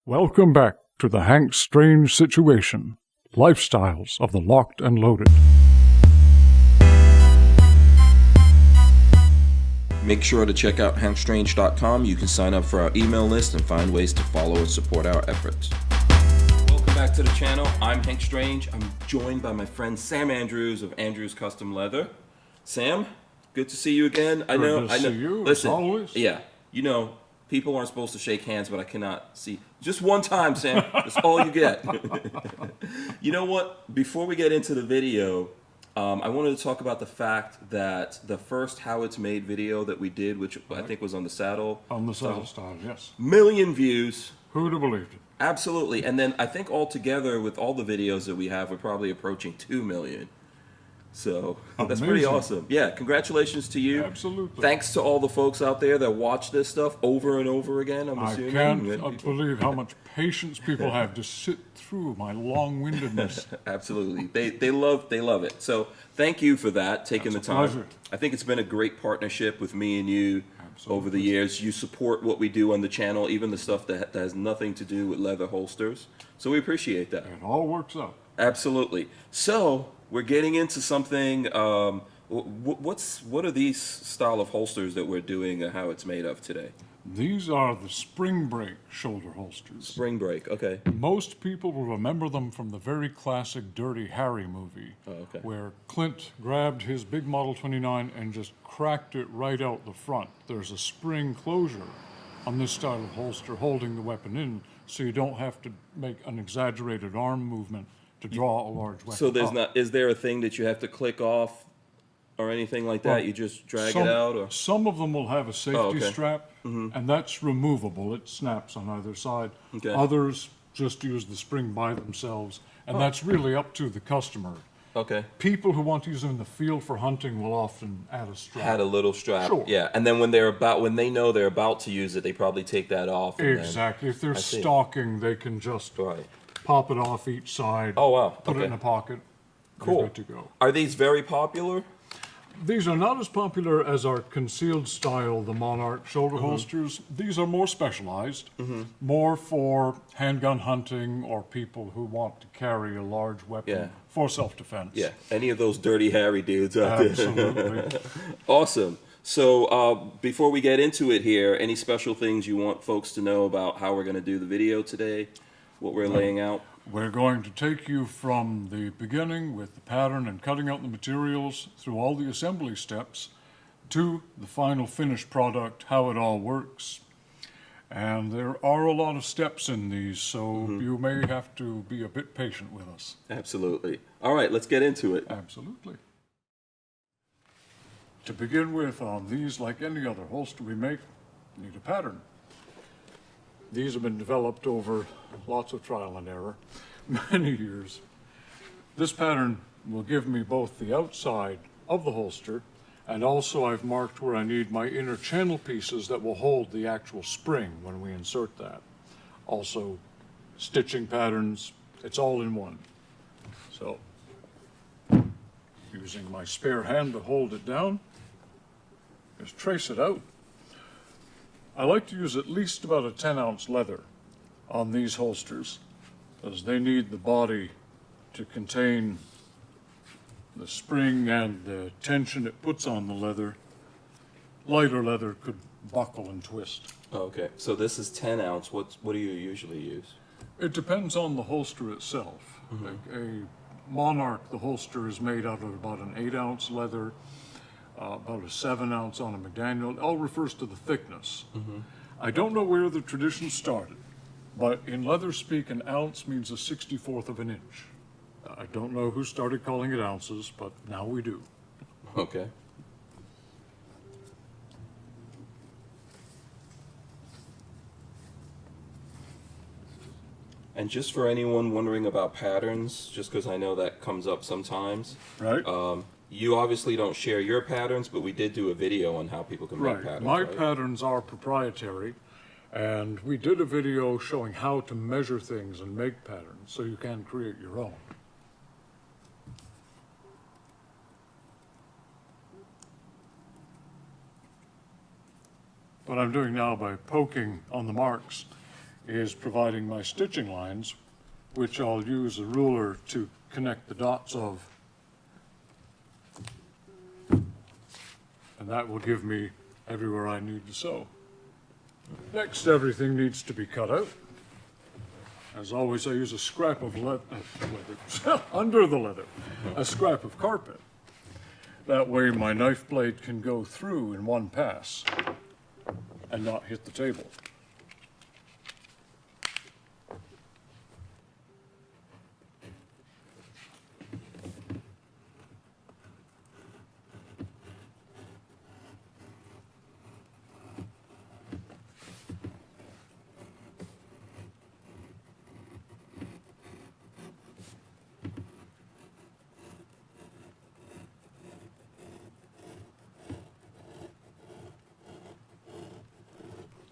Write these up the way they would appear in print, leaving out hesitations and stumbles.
Welcome back to the Hank Strange Situation, Lifestyles of the Locked and Loaded. Make sure to check out hankstrange.com. You can sign up for our email list and find ways to follow and support our efforts. Welcome back to the channel. I'm Hank Strange. I'm joined by my friend Sam Andrews of Andrews Custom Leather. Sam, good to see you again. I know. See you, Listen, as always. Yeah, you know, people aren't supposed to shake hands, but I cannot see. Just one time, Sam. That's all you get. You know what? Before we get into the video, I wanted to talk about the fact that the first How It's Made video that we did, which I think was on the saddle. On the saddle style, yes. Million views. Who'd have believed it? Absolutely. And then I think altogether with all the videos that we have, we're probably approaching 2 million. So that's pretty awesome. Yeah, congratulations to you. Absolutely. Thanks to all the folks out there that watch this stuff over and over again, I'm assuming. I can't believe how much patience people have to sit through my long-windedness. Absolutely. They love it. So thank you for that, taking the time. Pleasure. I think it's been a great partnership with me and you over the years. You support what we do on the channel, even the stuff that has nothing to do with leather holsters. So we appreciate that. It all works out. Absolutely. So we're getting into something. What are these style of holsters that we're doing and how it's made of today? These are the Springbreak shoulder holsters. Springbreak, okay. Most people will remember them from the very classic Dirty Harry movie, where Clint grabbed his big Model 29 and just cracked it right out the front. There's a spring closure on this style of holster holding the weapon in, so you don't have to make an exaggerated arm movement to draw a large weapon. So is there a thing that you have to click off or anything like that? You just drag it out? Or? Some of them will have a safety strap, and that's removable. It snaps on either side. Okay. Others just use the spring by themselves, and that's really up to the customer. Okay. People who want to use them in the field for hunting will often add a strap. Add a little strap. Sure. Yeah, and then when they know they're about to use it, they probably take that off. And exactly. If they're stalking, they can just pop it off each side. Oh, wow. Put it in a pocket. Cool. Good to go. Are these very popular? These are not as popular as our concealed style, the Monarch shoulder holsters. These are more specialized, more for handgun hunting or people who want to carry a large weapon for self-defense. Yeah, any of those Dirty Harry dudes out there. Absolutely. Awesome. So before we get into it here, any special things you want folks to know about how we're going to do the video today, what we're laying out? We're going to take you from the beginning with the pattern and cutting out the materials through all the assembly steps to the final finished product, how it all works. And there are a lot of steps in these, so you may have to be a bit patient with us. Absolutely. All right, let's get into it. Absolutely. To begin with, on these, like any other holster we make, you need a pattern. These have been developed over lots of trial and error, many years. This pattern will give me both the outside of the holster, and also I've marked where I need my inner channel pieces that will hold the actual spring when we insert that. Also, stitching patterns, it's all in one. So, using my spare hand to hold it down, just trace it out. I like to use at least about a 10-ounce leather on these holsters, as they need the body to contain the spring and the tension it puts on the leather. Lighter leather could buckle and twist. Okay, so this is 10 ounce. What do you usually use? It depends on the holster itself. Like a Monarch, the holster is made out of about an 8-ounce leather. About a 7-ounce on a McDaniel. It all refers to the thickness. I don't know where the tradition started, but in leather speak, an ounce means a 64th of an inch. I don't know who started calling it ounces, but now we do. Okay. And just for anyone wondering about patterns, just because I know that comes up sometimes. Right. You obviously don't share your patterns, but we did do a video on how people can make patterns. My patterns are proprietary, and we did a video showing how to measure things and make patterns, so you can create your own. What I'm doing now by poking on the marks is providing my stitching lines, which I'll use a ruler to connect the dots of. And that will give me everywhere I need to sew. Next, everything needs to be cut out. As always, I use a scrap of leather under the leather, a scrap of carpet. That way my knife blade can go through in one pass and not hit the table.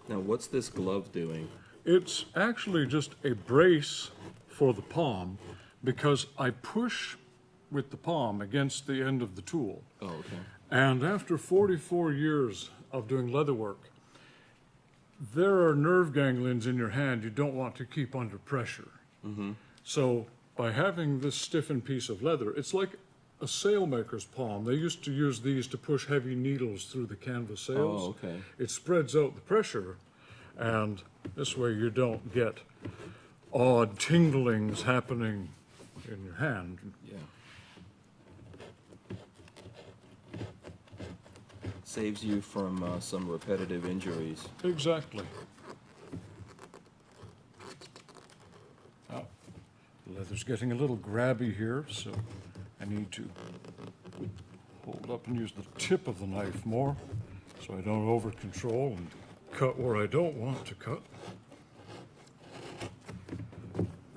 Now, what's this glove doing? It's actually just a brace for the palm because I push with the palm against the end of the tool. Oh, okay. And after 44 years of doing leather work, there are nerve ganglions in your hand you don't want to keep under pressure. Mm-hmm. So by having this stiffened piece of leather, it's like a sailmaker's palm. They used to use these to push heavy needles through the canvas sails. Oh, okay. It spreads out the pressure, and this way you don't get odd tinglings happening in your hand. Yeah. Saves you from some repetitive injuries. Exactly. Oh, the leather's getting a little grabby here, so I need to hold up and use the tip of the knife more so I don't over control and cut where I don't want to cut.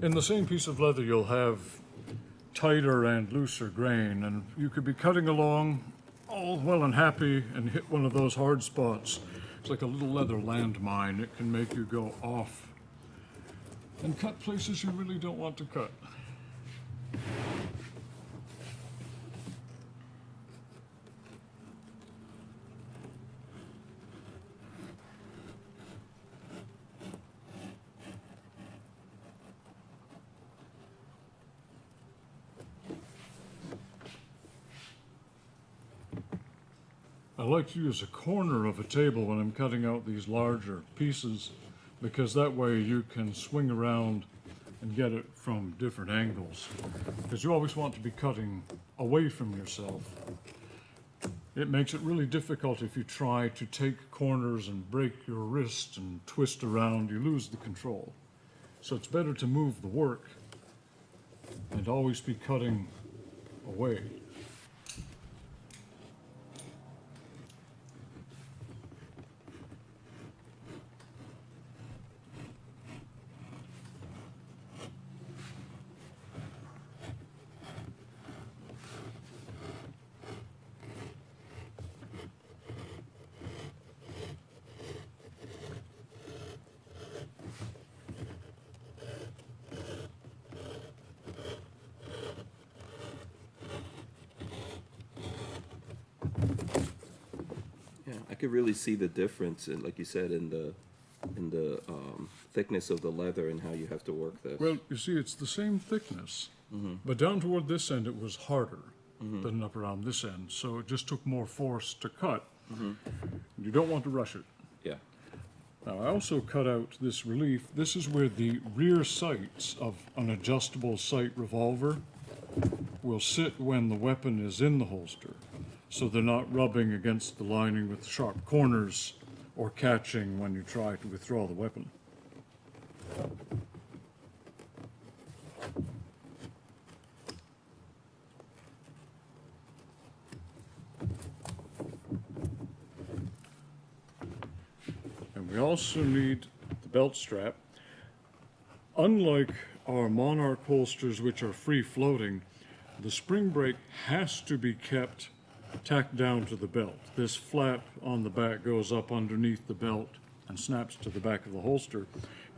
In the same piece of leather you'll have tighter and looser grain, and you could be cutting along all well and happy and hit one of those hard spots. It's like a little leather landmine. It can make you go off and cut places you really don't want to cut. I like to use a corner of a table when I'm cutting out these larger pieces because that way you can swing around and get it from different angles. Because you always want to be cutting away from yourself. It makes it really difficult if you try to take corners and break your wrist and twist around. You lose the control. So it's better to move the work and always be cutting away. Yeah, I could really see the difference, in, like you said, in the thickness of the leather and how you have to work this. Well, you see, it's the same thickness, but down toward this end it was harder than up around this end, so it just took more force to cut. You don't want to rush it. Yeah. Now, I also cut out this relief. This is where the rear sights of an adjustable sight revolver will sit when the weapon is in the holster, so they're not rubbing against the lining with sharp corners or catching when you try to withdraw the weapon. And we also need the belt strap. Unlike our Monarch holsters, which are free floating, the Springbreak has to be kept tacked down to the belt. This flap on the back goes up underneath the belt and snaps to the back of the holster,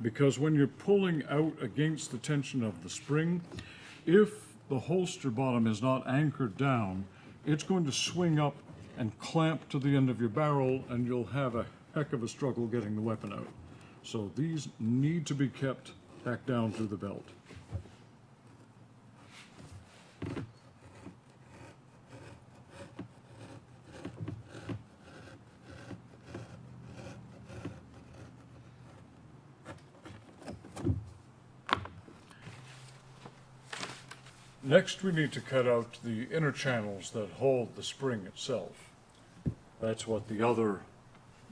because when you're pulling out against the tension of the spring, if the holster bottom is not anchored down, it's going to swing up and clamp to the end of your barrel, and you'll have a heck of a struggle getting the weapon out. So these need to be kept back down through the belt. Next, we need to cut out the inner channels that hold the spring itself. That's what the other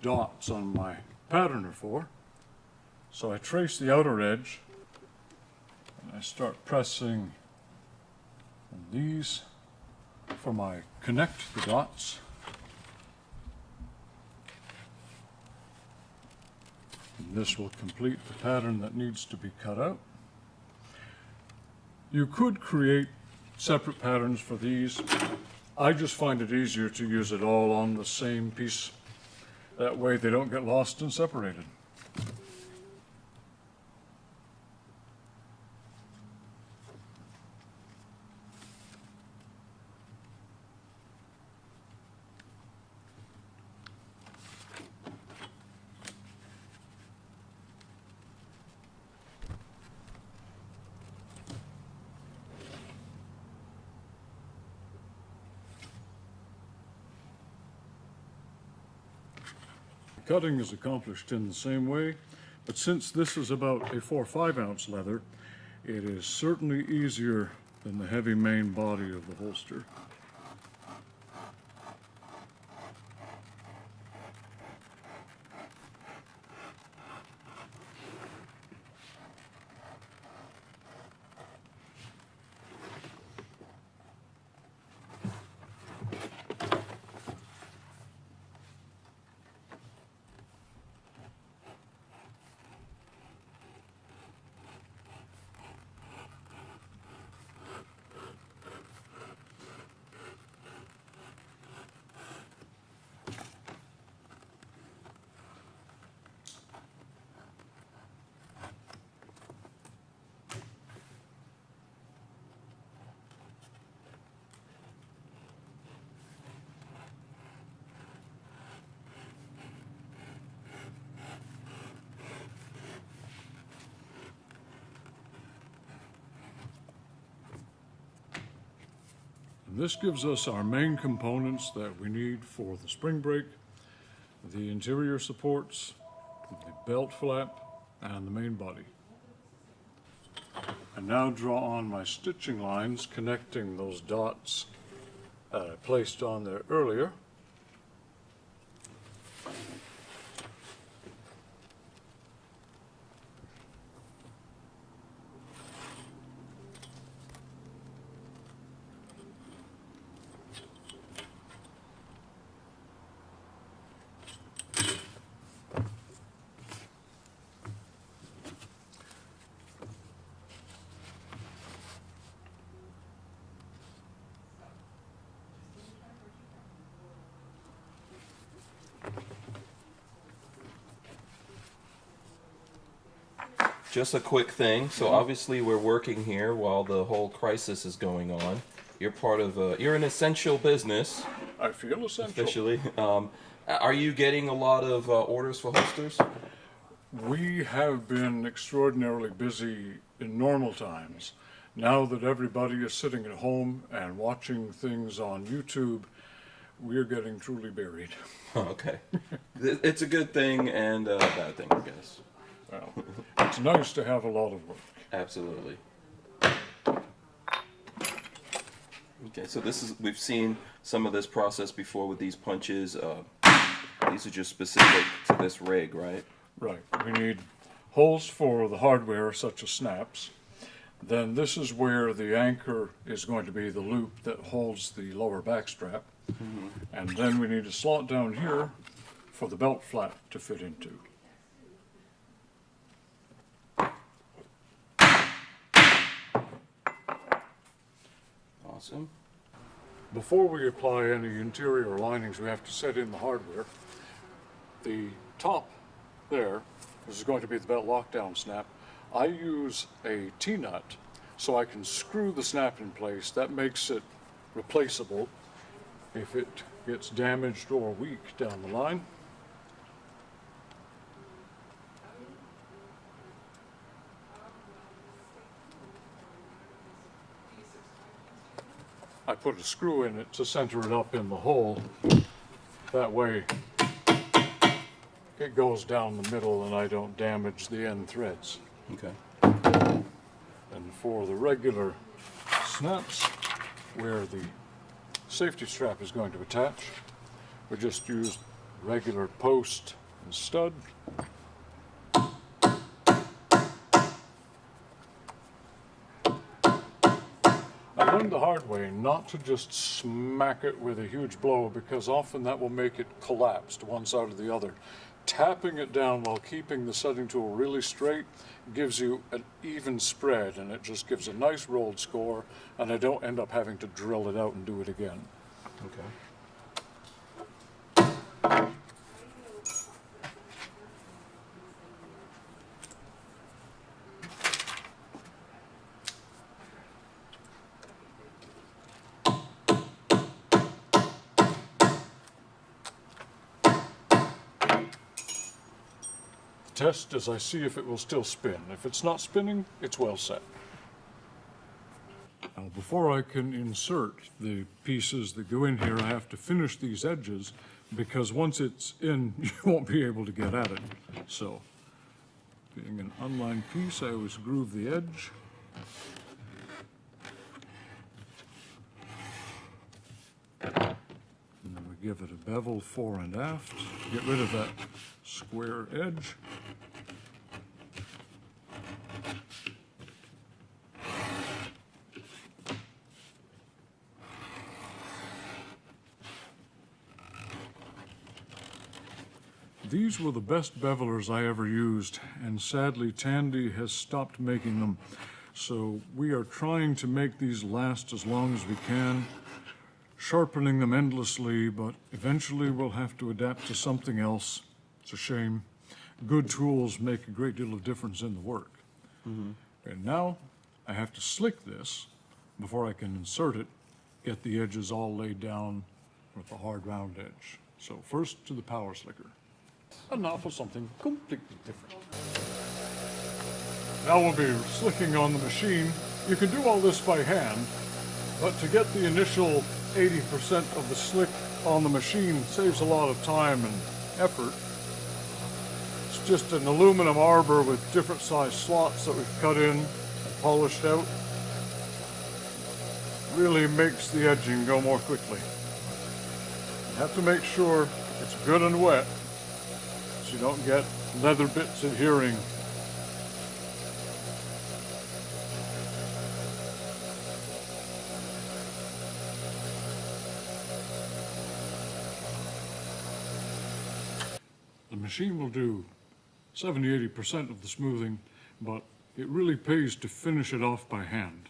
dots on my pattern are for. So I trace the outer edge, and I start pressing on these for my connect the dots. And this will complete the pattern that needs to be cut out. You could create separate patterns for these. I just find it easier to use it all on the same piece. That way they don't get lost and separated. Cutting is accomplished in the same way, but since this is about a 4 or 5 ounce leather, it is certainly easier than the heavy main body of the holster. This gives us our main components that we need for the Springbreak, the interior supports, the belt flap, and the main body. I now draw on my stitching lines connecting those dots that I placed on there earlier. Just a quick thing. So obviously we're working here while the whole crisis is going on. You're part of you're an essential business. I feel essential. Officially. Are you getting a lot of orders for holsters? We have been extraordinarily busy in normal times. Now that everybody is sitting at home and watching things on YouTube, we're getting truly buried. Okay. It's a good thing and a bad thing, I guess. Well, it's nice to have a lot of work. Absolutely. Okay, so this is, we've seen some of this process before with these punches. These are just specific to this rig, right? Right. We need holes for the hardware, such as snaps. Then this is where the anchor is going to be the loop that holds the lower back strap. Mm-hmm. And then we need a slot down here for the belt flap to fit into. Awesome. Before we apply any interior linings, we have to set in the hardware. The top there is going to be the belt lockdown snap. I use a T-nut so I can screw the snap in place. That makes it replaceable if it gets damaged or weak down the line. I put a screw in it to center it up in the hole. That way it goes down the middle and I don't damage the end threads. Okay. And for the regular snaps, where the safety strap is going to attach, we just use regular post and stud. I learned the hard way not to just smack it with a huge blow, because often that will make it collapse to one side or the other. Tapping it down while keeping the setting tool really straight gives you an even spread, and it just gives a nice rolled score, and I don't end up having to drill it out and do it again. Okay. Test as I see if it will still spin. If it's not spinning, it's well set. Now, before I can insert the pieces that go in here, I have to finish these edges, because once it's in, you won't be able to get at it. So, being an unlined piece, I always groove the edge. And then we give it a bevel fore and aft, get rid of that square edge. These were the best bevelers I ever used, and sadly Tandy has stopped making them. So we are trying to make these last as long as we can, sharpening them endlessly, but eventually we'll have to adapt to something else. It's a shame. Good tools make a great deal of difference in the work. And now I have to slick this before I can insert it, get the edges all laid down with a hard round edge. So first to the power slicker. And now for something completely different. Now we'll be slicking on the machine. You can do all this by hand, but to get the initial 80% of the slick on the machine saves a lot of time and effort. It's just an aluminum arbor with different size slots that we've cut in and polished out. Really makes the edging go more quickly. You have to make sure it's good and wet, so you don't get leather bits adhering. The machine will do 70–80% of the smoothing, but it really pays to finish it off by hand,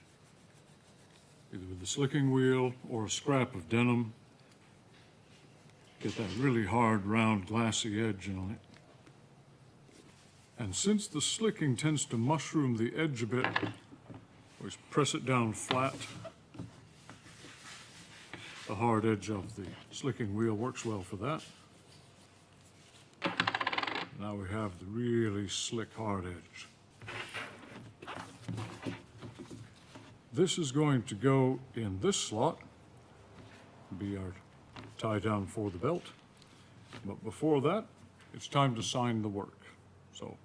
either with the slicking wheel or a scrap of denim. Get that really hard, round, glassy edge on it. And since the slicking tends to mushroom the edge a bit, always press it down flat. The hard edge of the slicking wheel works well for that. Now we have the really slick hard edge. This is going to go in this slot, be our tie down for the belt. But before that, it's time to sign the work. So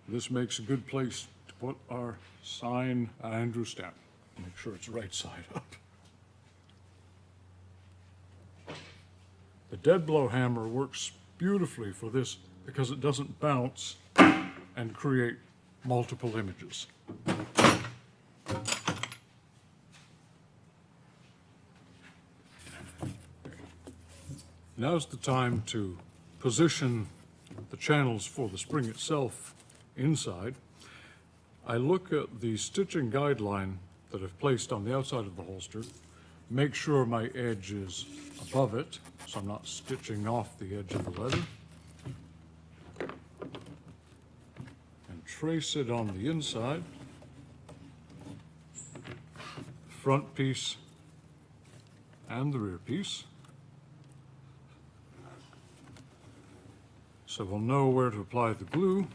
this makes a good place to put our sign Andrew stamp. Make sure it's right side up. The dead blow hammer works beautifully for this because it doesn't bounce and create multiple images. Now's the time to position the channels for the spring itself inside. I look at the stitching guideline that I've placed on the outside of the holster, make sure my edge is above it, so I'm not stitching off the edge of the leather, and trace it on the inside, front piece and the rear piece. So we'll know where to apply the glue.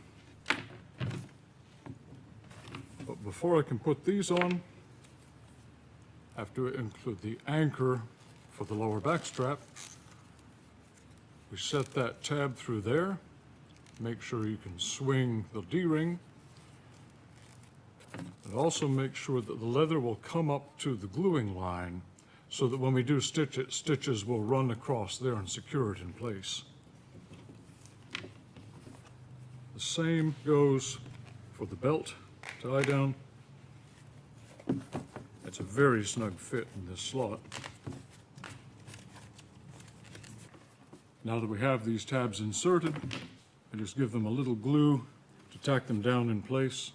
But before I can put these on, have to include the anchor for the lower back strap. We set that tab through there. Make sure you can swing the D-ring. And also make sure that the leather will come up to the gluing line so that when we do stitch it, stitches will run across there and secure it in place. The same goes for the belt tie down. It's a very snug fit in this slot. Now that we have these tabs inserted, I just give them a little glue to tack them down in place.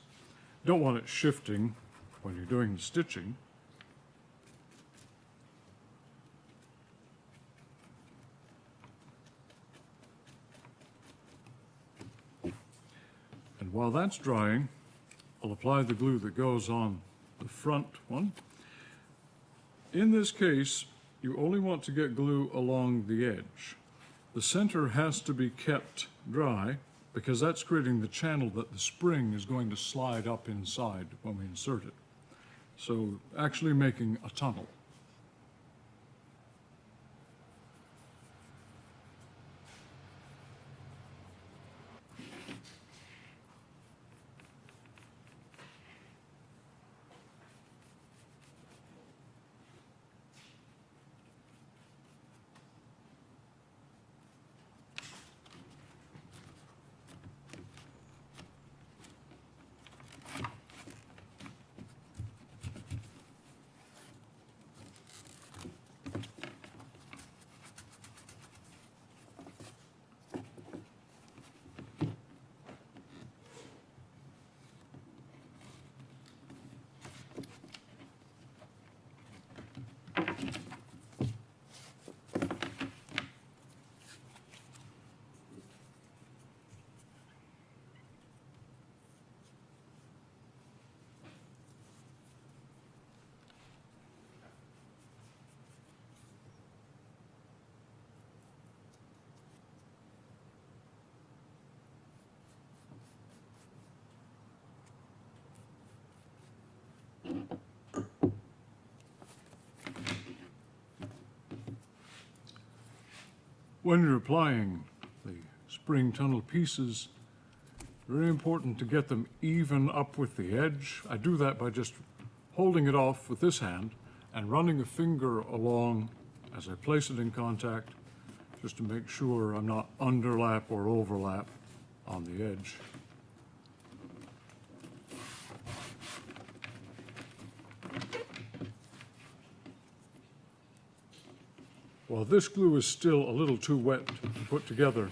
Don't want it shifting when you're doing the stitching. And while that's drying, I'll apply the glue that goes on the front one. In this case, you only want to get glue along the edge. The center has to be kept dry because that's creating the channel that the spring is going to slide up inside when we insert it. So actually making a tunnel. When you're applying the spring tunnel pieces, very important to get them even up with the edge. I do that by just holding it off with this hand and running a finger along as I place it in contact, just to make sure I'm not underlap or overlap on the edge. While this glue is still a little too wet to put together,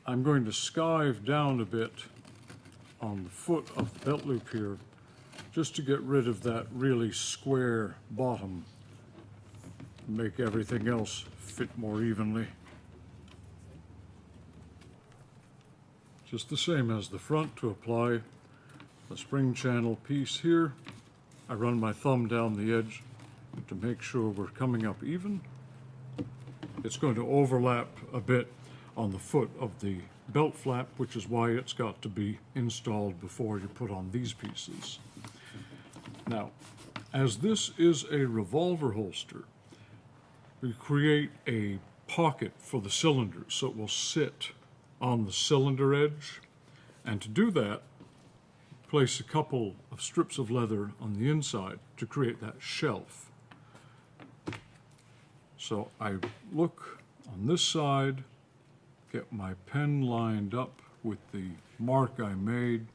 I'm going to skive down a bit on the foot of the belt loop here, just to get rid of that really square bottom, make everything else fit more evenly. Just the same as the front. To apply the spring channel piece here, I run my thumb down the edge to make sure we're coming up even. It's going to overlap a bit on the foot of the belt flap, which is why it's got to be installed before you put on these pieces. Now, as this is a revolver holster, we create a pocket for the cylinder so it will sit on the cylinder edge. And to do that, place a couple of strips of leather on the inside to create that shelf. So I look on this side, get my pen lined up with the mark I made,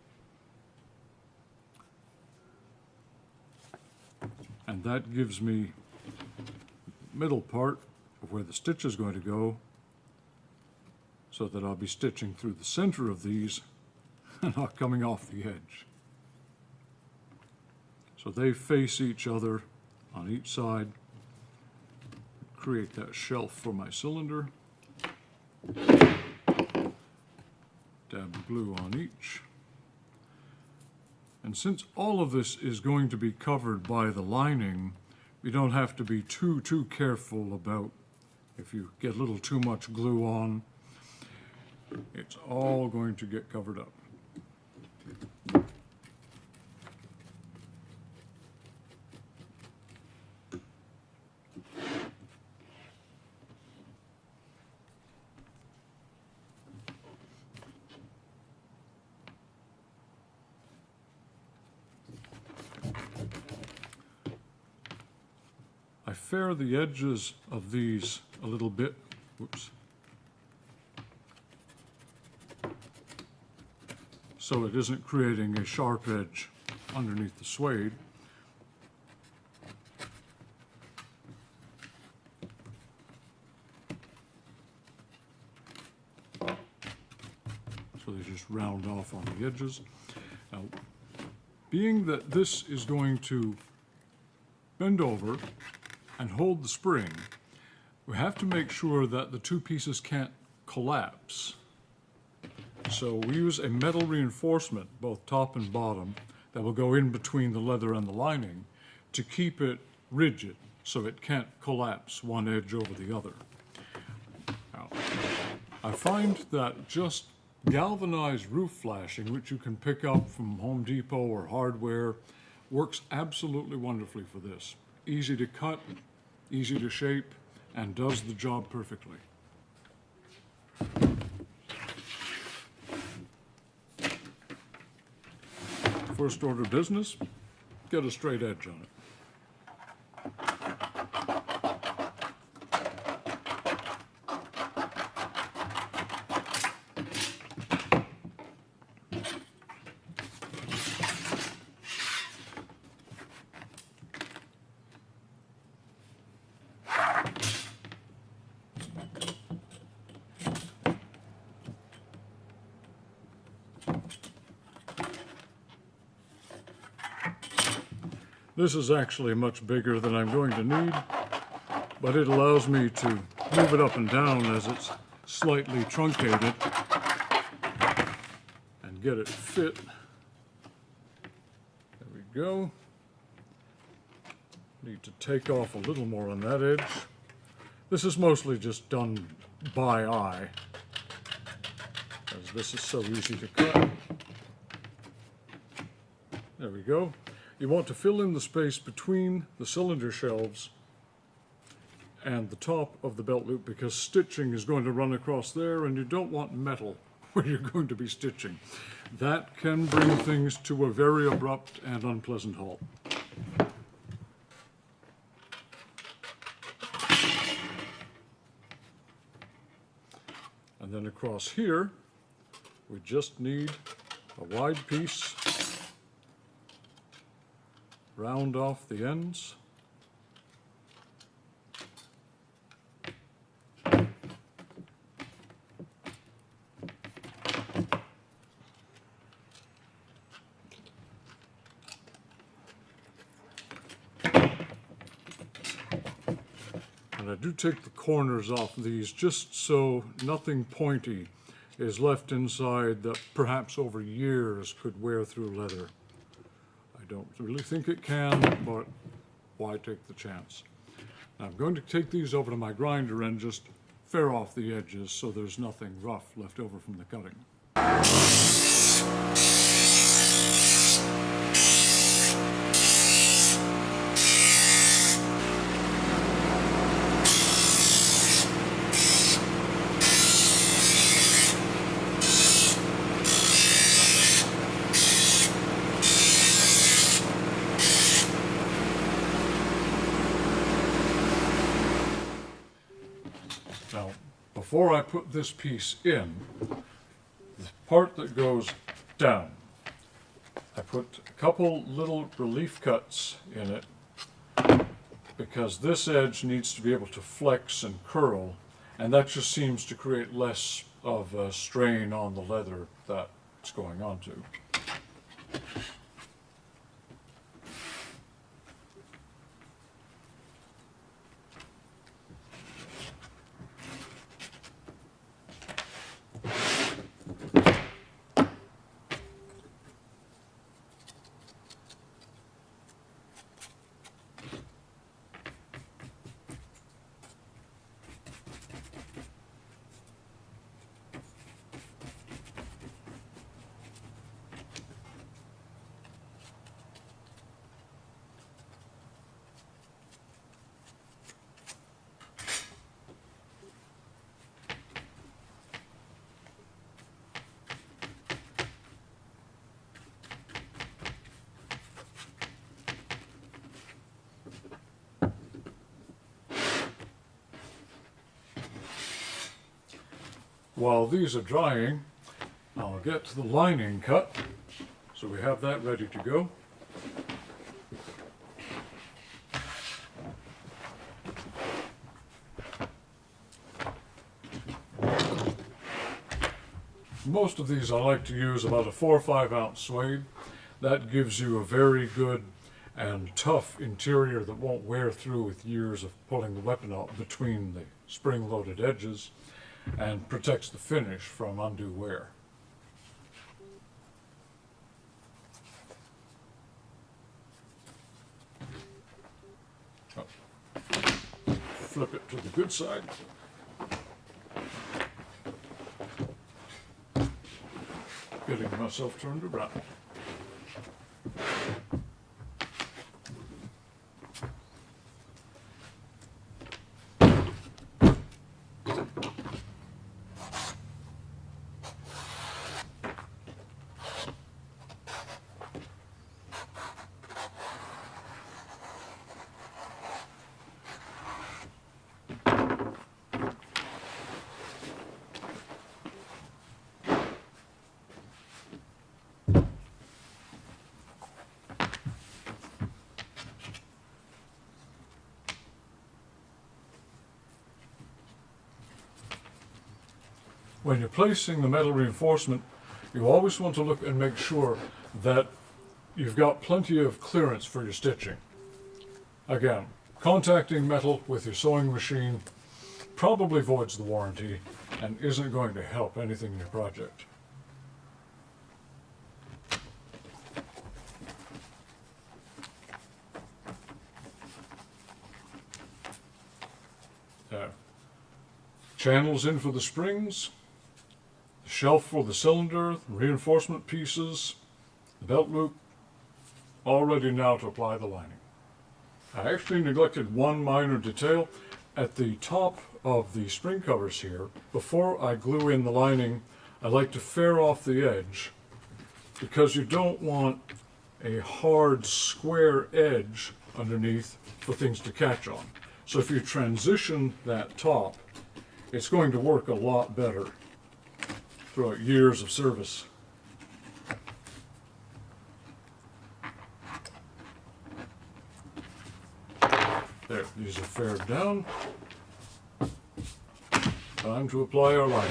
and that gives me the middle part of where the stitch is going to go, so that I'll be stitching through the center of these and not coming off the edge. So they face each other on each side. Create that shelf for my cylinder. Dab glue on each. And since all of this is going to be covered by the lining, we don't have to be too careful about if you get a little too much glue on. It's all going to get covered up. fair the edges of these a little bit. Whoops. So it isn't creating a sharp edge underneath the suede. So they just round off on the edges. Now, being that this is going to bend over and hold the spring, we have to make sure that the two pieces can't collapse. So we use a metal reinforcement, both top and bottom, that will go in between the leather and the lining to keep it rigid so it can't collapse one edge over the other. Now, I find that just galvanized roof flashing, which you can pick up from Home Depot or hardware, works absolutely wonderfully for this. Easy to cut, easy to shape, and does the job perfectly. First order of business, get a straight edge on it. This is actually much bigger than I'm going to need, but it allows me to move it up and down as it's slightly truncated and get it fit. There we go. Need to take off a little more on that edge. This is mostly just done by eye, as this is so easy to cut. There we go. You want to fill in the space between the cylinder shelves and the top of the belt loop because stitching is going to run across there and you don't want metal when you're going to be stitching. That can bring things to a very abrupt and unpleasant halt. And then across here, we just need a wide piece. Round off the ends. And I do take the corners off these just so nothing pointy is left inside that perhaps over years could wear through leather. I don't really think it can, but why take the chance? Now I'm going to take these over to my grinder and just fair off the edges so there's nothing rough left over from the cutting. Now, before I put this piece in, the part that goes down, I put a couple little relief cuts in it because this edge needs to be able to flex and curl, and that just seems to create less of a strain on the leather that it's going onto. While these are drying, I'll get to the lining cut, so we have that ready to go. Most of these I like to use about a 4 or 5 ounce suede. That gives you a very good and tough interior that won't wear through with years of pulling the weapon out between the spring-loaded edges, and protects the finish from undue wear. Flip it to the good side. Getting myself turned around. When you're placing the metal reinforcement, you always want to look and make sure that you've got plenty of clearance for your stitching. Again, contacting metal with your sewing machine probably voids the warranty and isn't going to help anything in your project. There. Channels in for the springs, the shelf for the cylinder, the reinforcement pieces, the belt loop, all ready now to apply the lining. I actually neglected one minor detail. At the top of the spring covers here, before I glue in the lining, I like to fair off the edge, because you don't want a hard square edge underneath for things to catch on. So if you transition that top, it's going to work a lot better throughout years of service. There, these are faired down. Time to apply our liner.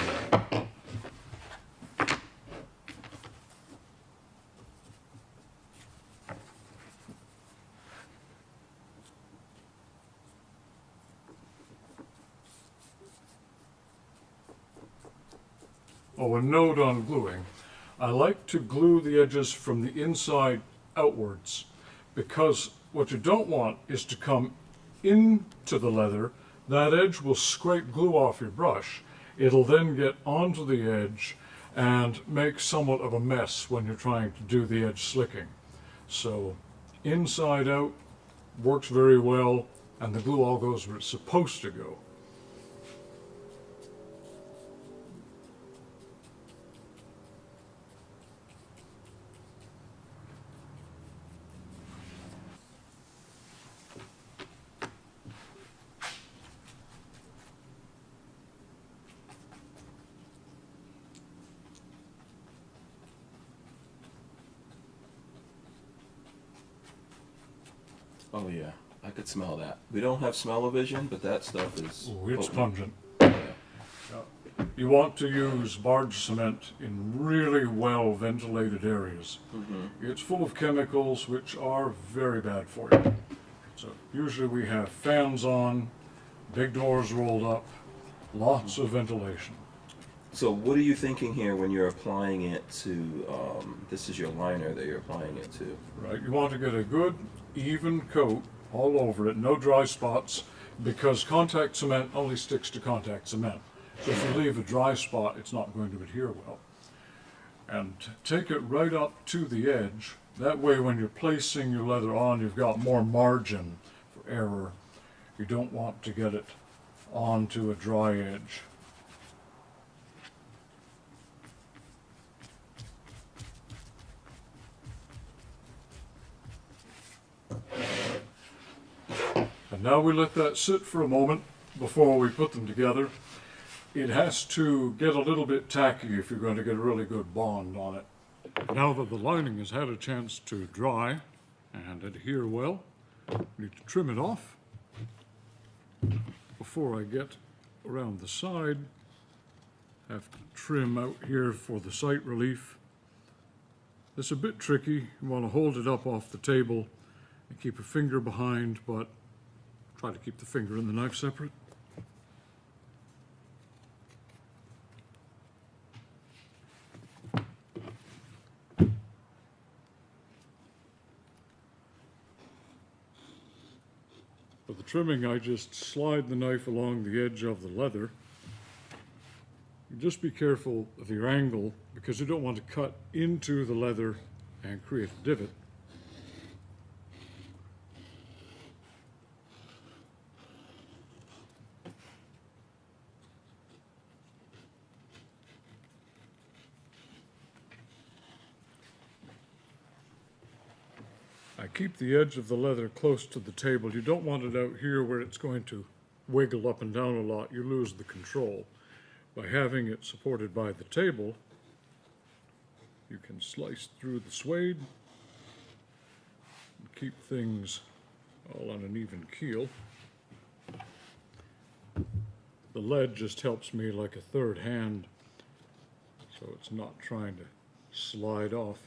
Oh, a note on gluing. I like to glue the edges from the inside outwards, because what you don't want is to come into the leather. That edge will scrape glue off your brush. It'll then get onto the edge and make somewhat of a mess when you're trying to do the edge slicking. So inside out works very well, and the glue all goes where it's supposed to go. Oh yeah, I could smell that. We don't have smell-o-vision, but that stuff is Ooh, it's potent. pungent. You want to use barge cement in really well ventilated areas. It's full of chemicals which are very bad for you. So usually we have fans on, big doors rolled up, lots of ventilation. So what are you thinking here when you're applying it to, this is your liner that you're applying it to? Right, you want to get a good even coat all over it, no dry spots, because contact cement only sticks to contact cement. So if you leave a dry spot, it's not going to adhere well. And take it right up to the edge. That way when you're placing your leather on, you've got more margin for error. You don't want to get it onto a dry edge. And now we let that sit for a moment before we put them together. it has to get a little bit tacky if you're going to get a really good bond on it. Now that the lining has had a chance to dry and adhere well, I need to trim it off. Before I get around the side, I have to trim out here for the sight relief. It's a bit tricky. You want to hold it up off the table and keep your finger behind, but try to keep the finger and the knife separate. For the trimming, I just slide the knife along the edge of the leather. Just be careful of your angle because you don't want to cut into the leather and create a divot. I keep the edge of the leather close to the table. You don't want it out here where it's going to wiggle up and down a lot. You lose the control. By having it supported by the table, you can slice through the suede and keep things all on an even keel. The lead just helps me like a third hand, so it's not trying to slide off.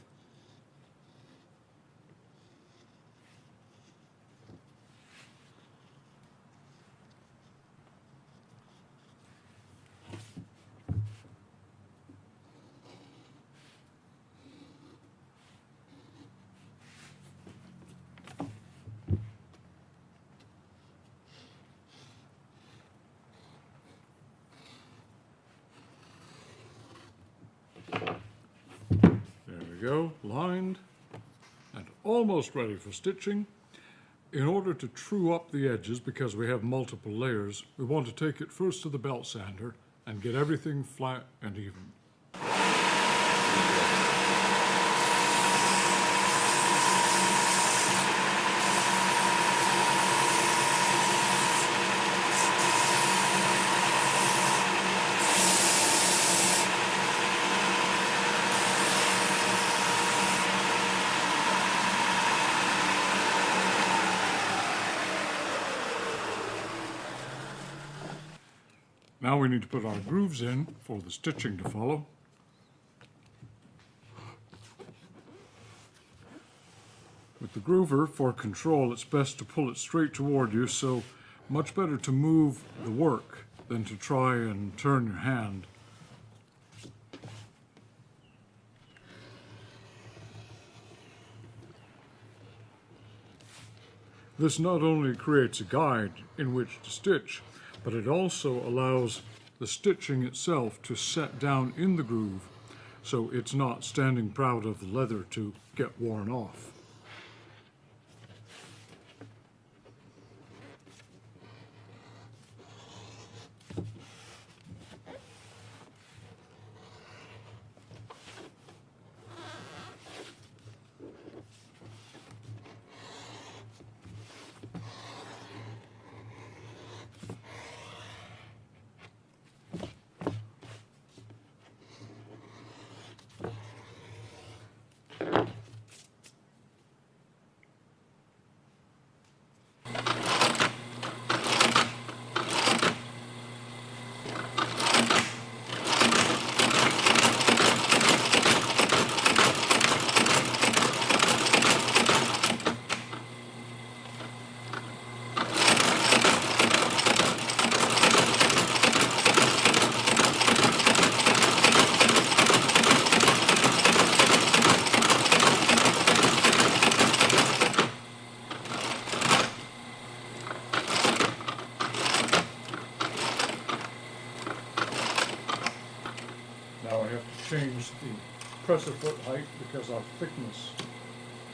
Go, lined and almost ready for stitching. In order to true up the edges, because we have multiple layers, we want to take it first to the belt sander and get everything flat and even. Now we need to put our grooves in for the stitching to follow. With the groover, for control, it's best to pull it straight toward you, so much better to move the work than to try and turn your hand. This not only creates a guide in which to stitch, but it also allows the stitching itself to set down in the groove so it's not standing proud of the leather to get worn off. Now I have to change the presser foot height because our thickness,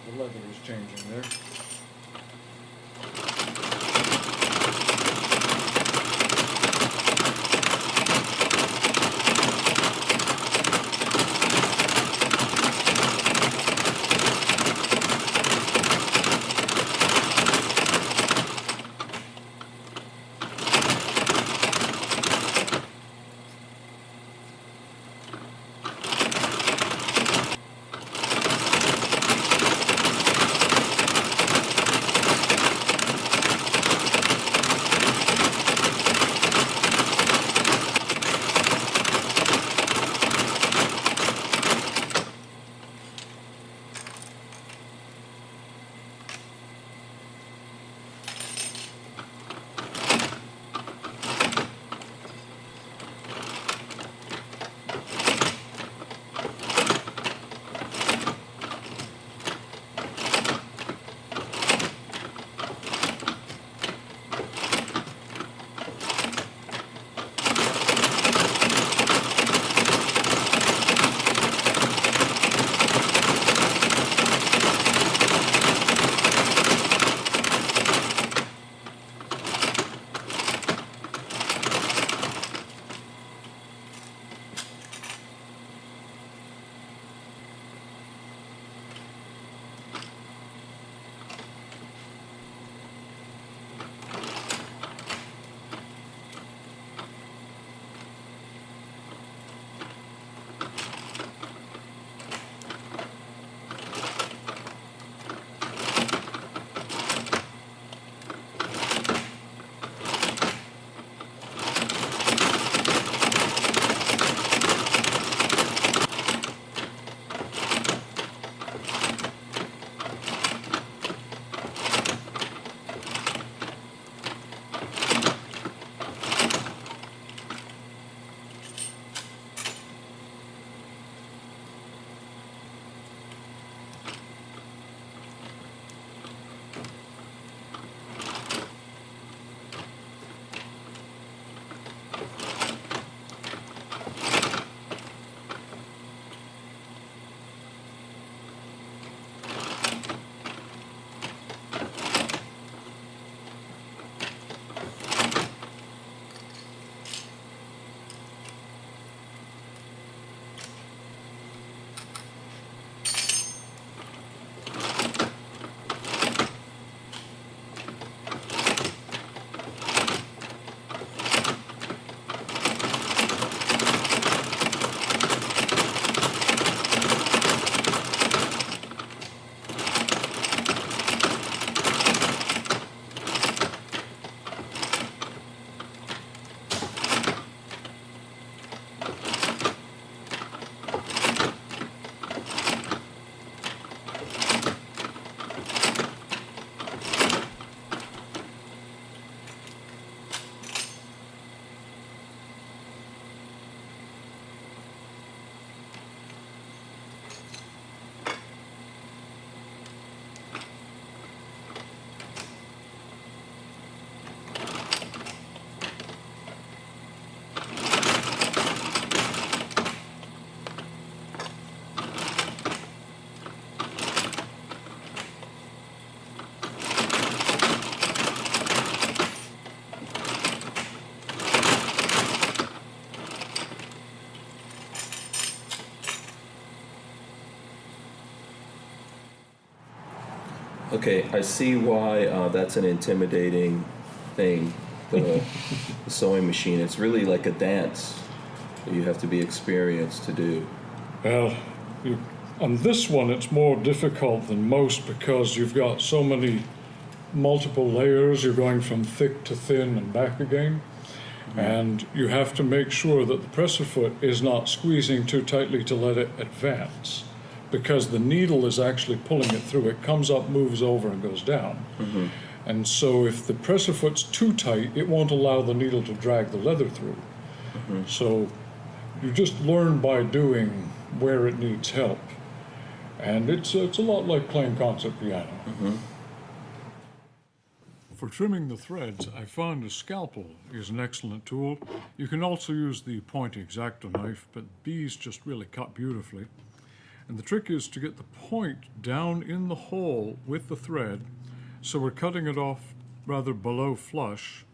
the leather is changing there. Okay, I see why that's an intimidating thing. The sewing machine. It's really like a dance that you have to be experienced to do. Well, on this one, it's more difficult than most because you've got so many multiple layers. You're going from thick to thin and back again. And you have to make sure that the presser foot is not squeezing too tightly to let it advance, because the needle is actually pulling it through. It comes up, moves over, and goes down. And so if the presser foot's too tight, it won't allow the needle to drag the leather through. So you just learn by doing where it needs help. And it's a lot like playing concert piano. For trimming the threads, I found a scalpel is an excellent tool. You can also use the point X-Acto knife, but these just really cut beautifully. And the trick is to get the point down in the hole with the thread, so we're cutting it off rather below flush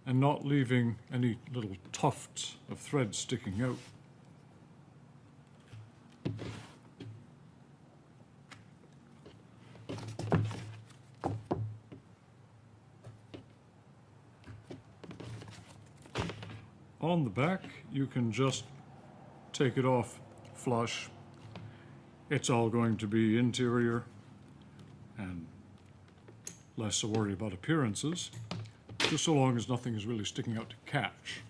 and not leaving any little tufts of thread sticking out. On the back, you can just take it off flush. It's all going to be interior and less to worry about appearances, just so long as nothing is really sticking out to catch.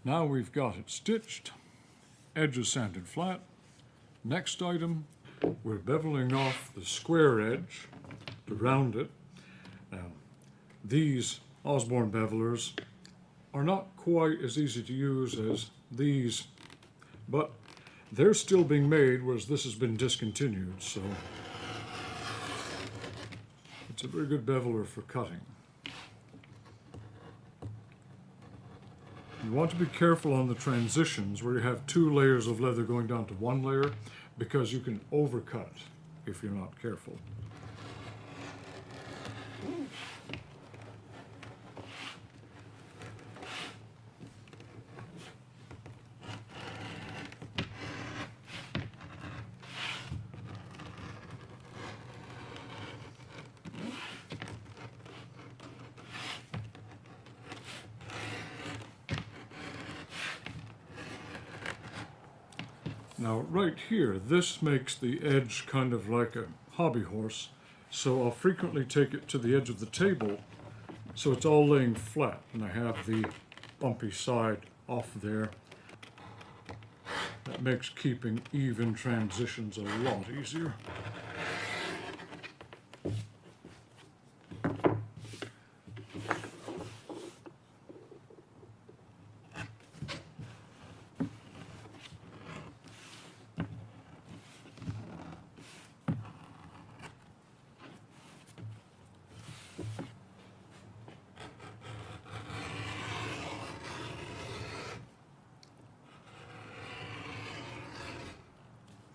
Now we've got it stitched, edges sanded flat. Next item, we're beveling off the square edge to round it. Now, these Osborne bevelers are not quite as easy to use as these, but they're still being made, whereas this has been discontinued, so it's a very good beveler for cutting. You want to be careful on the transitions where you have 2 layers of leather going down to 1 layer, because you can overcut if you're not careful. Now right here, this makes the edge kind of like a hobby horse, so I'll frequently take it to the edge of the table so it's all laying flat, and I have the bumpy side off there. That makes keeping even transitions a lot easier.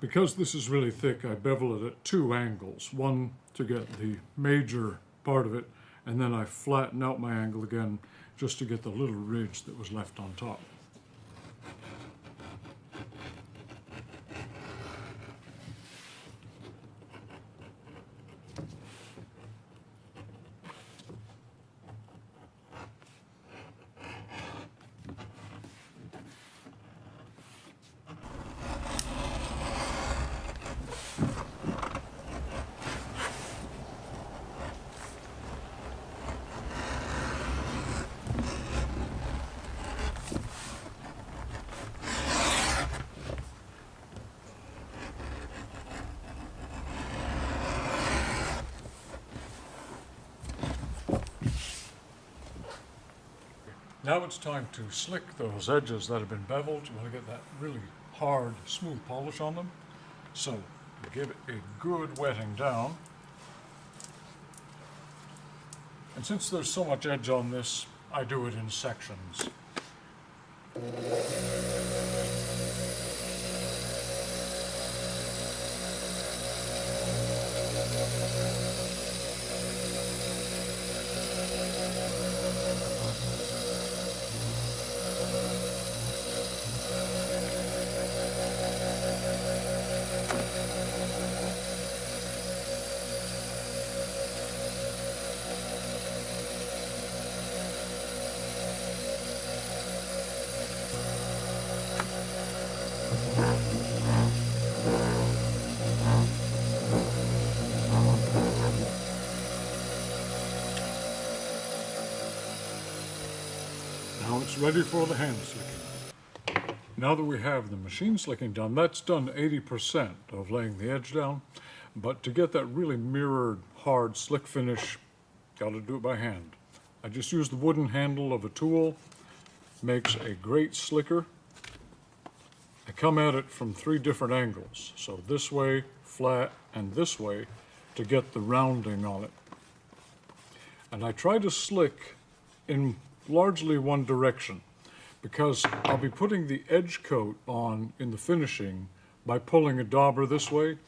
Because this is really thick, I bevel it at 2 angles. One to get the major part of it, and then I flatten out my angle again just to get the little ridge that was left on top. Now it's time to slick those edges that have been beveled. You want to get that really hard, smooth polish on them. So give it a good wetting down. And since there's so much edge on this, I do it in sections. it's ready for the hand slicking. Now that we have the machine slicking done, that's done 80% of laying the edge down. But to get that really mirrored, hard, slick finish, gotta do it by hand. I just use the wooden handle of a tool, makes a great slicker. I come at it from 3 different angles. So this way, flat, and this way to get the rounding on it. And I try to slick in largely one direction because I'll be putting the edge coat on in the finishing by pulling a dauber this way.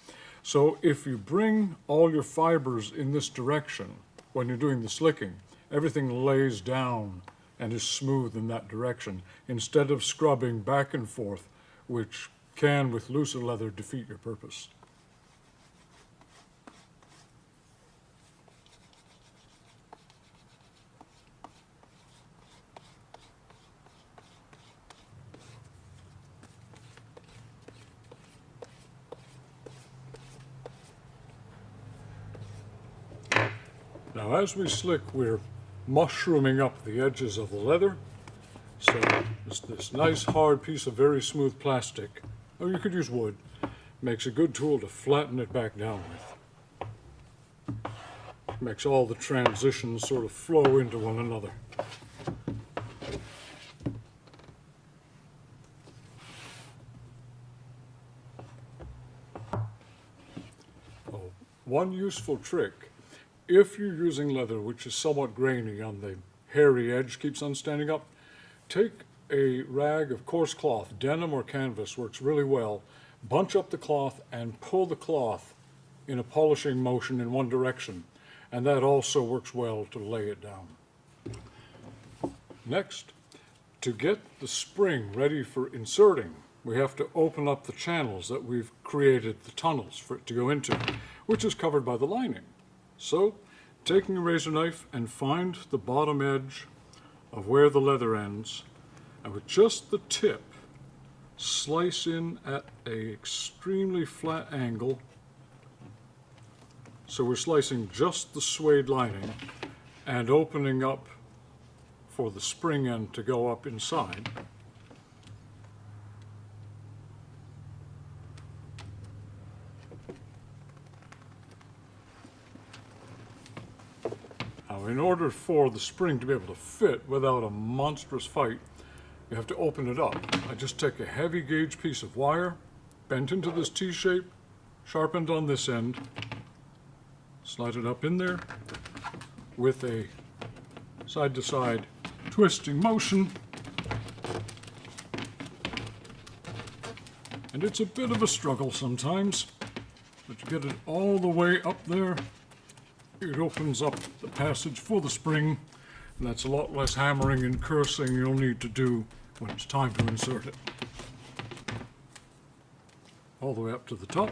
So if you bring all your fibers in this direction when you're doing the slicking, everything lays down and is smooth in that direction instead of scrubbing back and forth, which can, with looser leather, defeat your purpose. Now, as we slick, we're mushrooming up the edges of the leather. So this nice hard piece of very smooth plastic, or you could use wood, makes a good tool to flatten it back down with. Makes all the transitions sort of flow into one another. Oh, one useful trick, if you're using leather which is somewhat grainy on the hairy edge, keeps on standing up, take a rag of coarse cloth, denim or canvas works really well, bunch up the cloth and pull the cloth in a polishing motion in one direction, and that also works well to lay it down. Next, to get the spring ready for inserting, we have to open up the channels that we've created, the tunnels for it to go into, which is covered by the lining. So, taking a razor knife and find the bottom edge of where the leather ends, and with just the tip, slice in at an extremely flat angle. So we're slicing just the suede lining and opening up for the spring end to go up inside. Now, in order for the spring to be able to fit without a monstrous fight, you have to open it up. I just take a heavy gauge piece of wire, bent into this T-shape, sharpened on this end, slide it up in there with a side-to-side twisting motion. And it's a bit of a struggle sometimes, but you get it all the way up there. It opens up the passage for the spring, and that's a lot less hammering and cursing you'll need to do when it's time to insert it. All the way up to the top.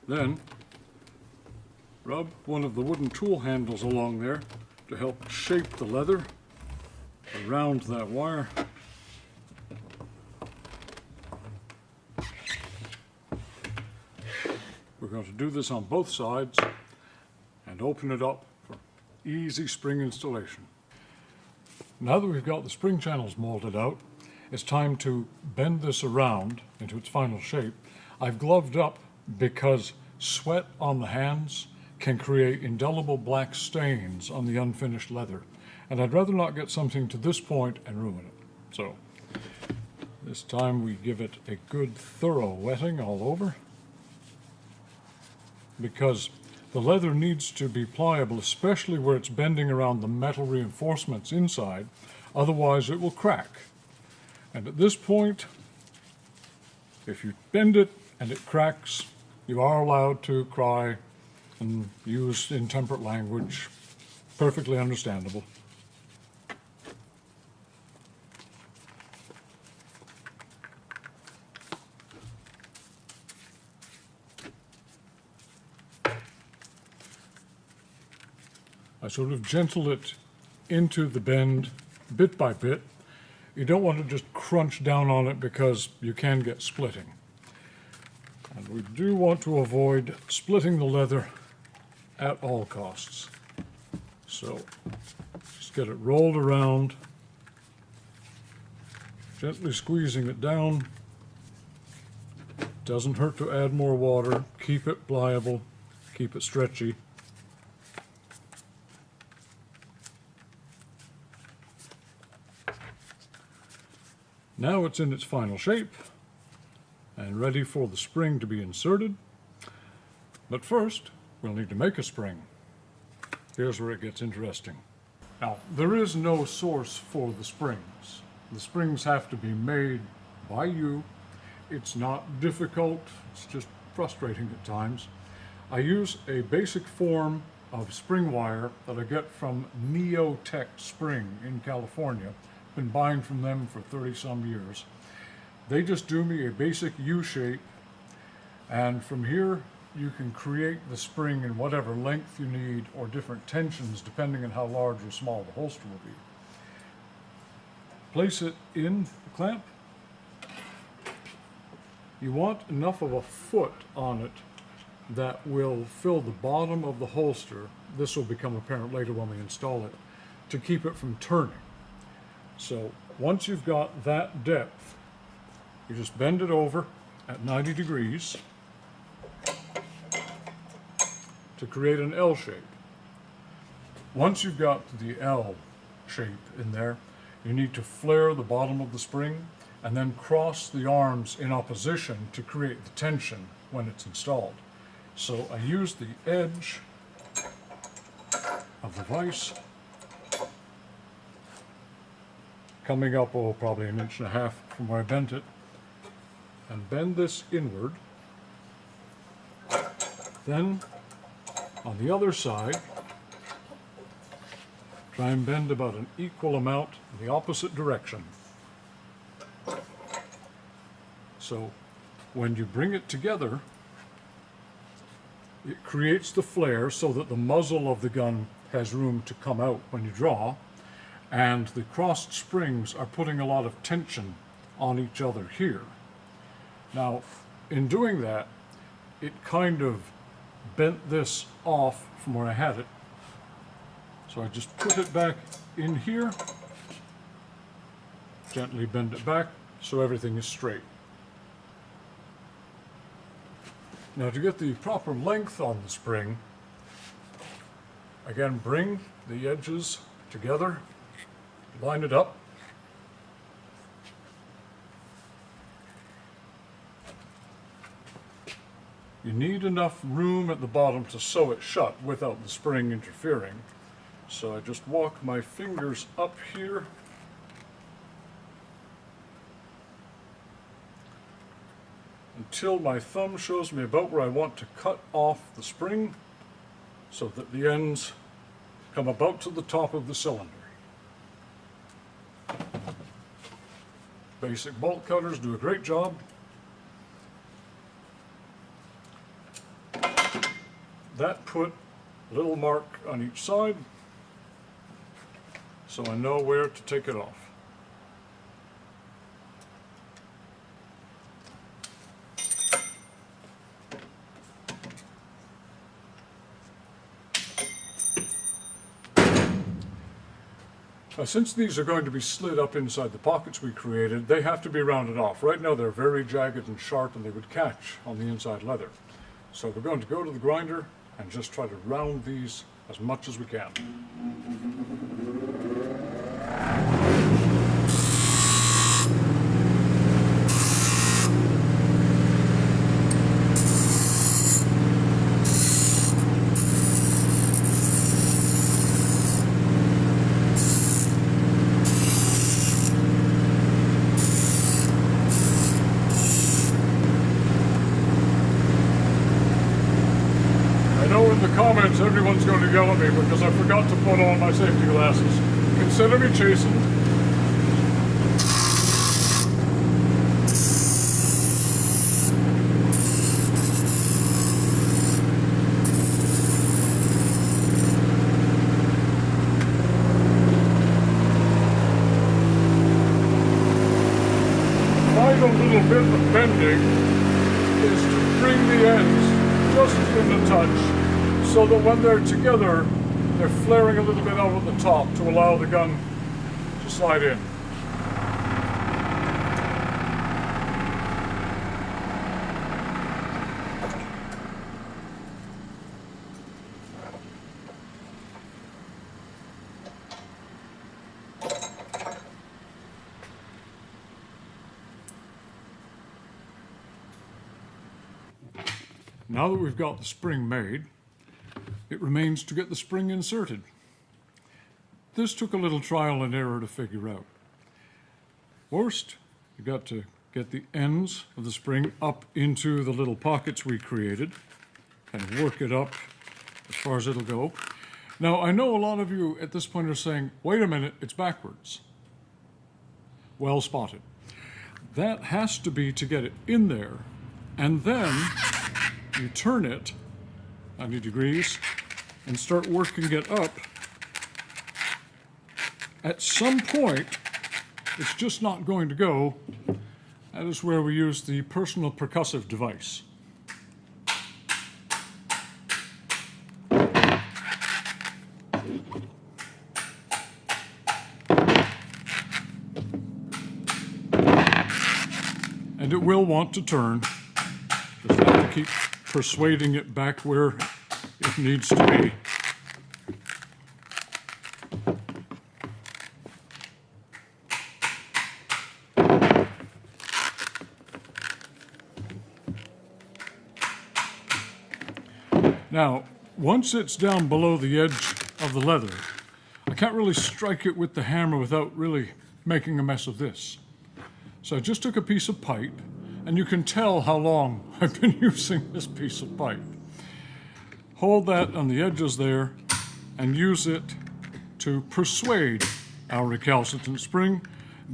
Then, rub one of the wooden tool handles along there to help shape the leather around that wire. We're going to do this on both sides and open it up for easy spring installation. Now that we've got the spring channels molded out, it's time to bend this around into its final shape. I've gloved up because sweat on the hands can create indelible black stains on the unfinished leather, and I'd rather not get something to this point and ruin it. So this time we give it a good thorough wetting all over, because the leather needs to be pliable, especially where it's bending around the metal reinforcements inside, otherwise it will crack. And at this point, if you bend it and it cracks, you are allowed to cry and use intemperate language, perfectly understandable. I sort of gentle it into the bend bit by bit. You don't want to just crunch down on it because you can get splitting. And we do want to avoid splitting the leather at all costs. So just get it rolled around Gently squeezing it down. Doesn't hurt to add more water. Keep it pliable, keep it stretchy. Now it's in its final shape and ready for the spring to be inserted. But first, we'll need to make a spring. Here's where it gets interesting. Now, there is no source for the springs. The springs have to be made by you. It's not difficult, it's just frustrating at times. I use a basic form of spring wire that I get from Neotech Spring in California. Been buying from them for 30 some years. They just do me a basic U shape, and from here you can create the spring in whatever length you need or different tensions depending on how large or small the holster will be. Place it in the clamp. You want enough of a foot on it that will fill the bottom of the holster. This will become apparent later when we install it, to keep it from turning. So once you've got that depth, you just bend it over at 90 degrees to create an L shape. Once you've got the L shape in there, you need to flare the bottom of the spring and then cross the arms in opposition to create the tension when it's installed. So I use the edge of the vise, coming up, probably 1.5 inches from where I bent it, and bend this inward. Then on the other side, try and bend about an equal amount in the opposite direction. So when you bring it together, it creates the flare so that the muzzle of the gun has room to come out when you draw, and the crossed springs are putting a lot of tension on each other here. Now, in doing that, it kind of bent this off from where I had it. So I just put it back in here, gently bend it back so everything is straight. Now, to get the proper length on the spring, again, bring the edges together, line it up. You need enough room at the bottom to sew it shut without the spring interfering. So I just walk my fingers up here until my thumb shows me about where I want to cut off the spring so that the ends come about to the top of the cylinder. Basic bolt cutters do a great job. That put a little mark on each side so I know where to take it off. Now, since these are going to be slid up inside the pockets we created, they have to be rounded off. Right now they're very jagged and sharp and they would catch on the inside leather. So we're going to go to the grinder and just try to round these as much as we can. Comments, everyone's going to yell at me because I forgot to put on my safety glasses. Consider me chastened. Final little bit of bending is to bring the ends just in a touch, so that when they're together, they're flaring a little bit out at the top to allow the gun to slide in. Now that we've got the spring made, it remains to get the spring inserted. This took a little trial and error to figure out. First, you got to get the ends of the spring up into the little pockets we created, kind of work it up as far as it'll go. Now, I know a lot of you at this point are saying, wait a minute, it's backwards. Well spotted. That has to be to get it in there, and then you turn it 90 degrees and start working it up. At some point, it's just not going to go. That is where we use the personal percussive device. And it will want to turn. Just have to keep persuading it back where it needs to be. Now, once it's down below the edge of the leather, I can't really strike it with the hammer without really making a mess of this. So I just took a piece of pipe, and you can tell how long I've been using this piece of pipe. Hold that on the edges there, and use it to persuade our recalcitrant spring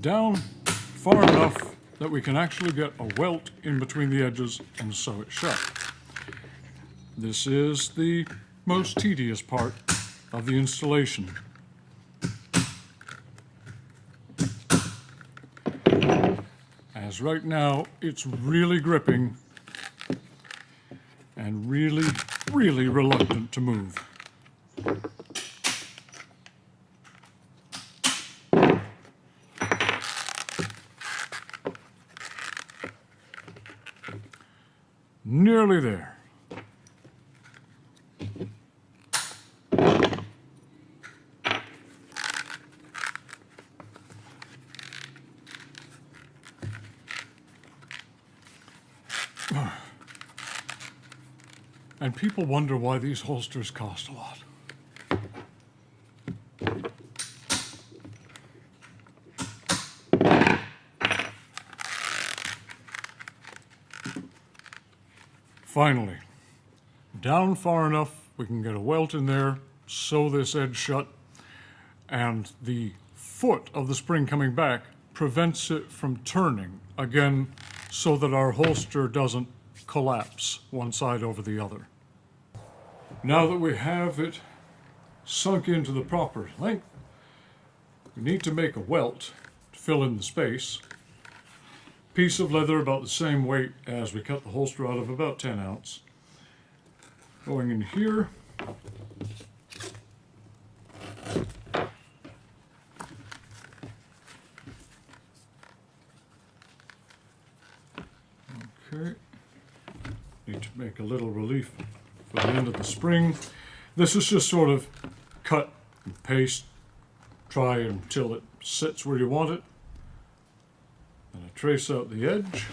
down far enough that we can actually get a welt in between the edges and sew it shut. This is the most tedious part of the installation. As right now, it's really gripping and really, really reluctant to move. Nearly there. And people wonder why these holsters cost a lot. Finally, down far enough we can get a welt in there, sew this edge shut, and the foot of the spring coming back prevents it from turning again so that our holster doesn't collapse one side over the other. Now that we have it sunk into the proper length, we need to make a welt to fill in the space. Piece of leather about the same weight as we cut the holster out of, about 10 ounce. Going in here. Okay. Need to make a little relief for the end of the spring. This is just sort of cut and paste, try until it sits where you want it. And I trace out the edge.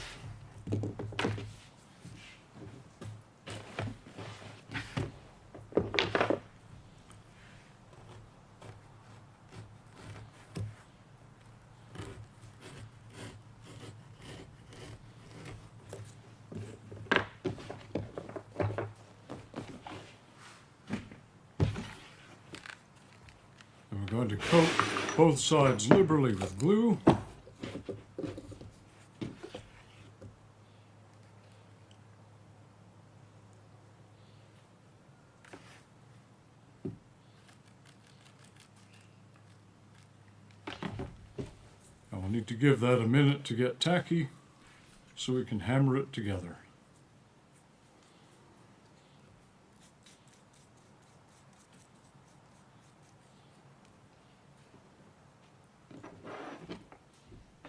And we're going to coat both sides liberally with glue. We'll need to give that a minute to get tacky so we can hammer it together.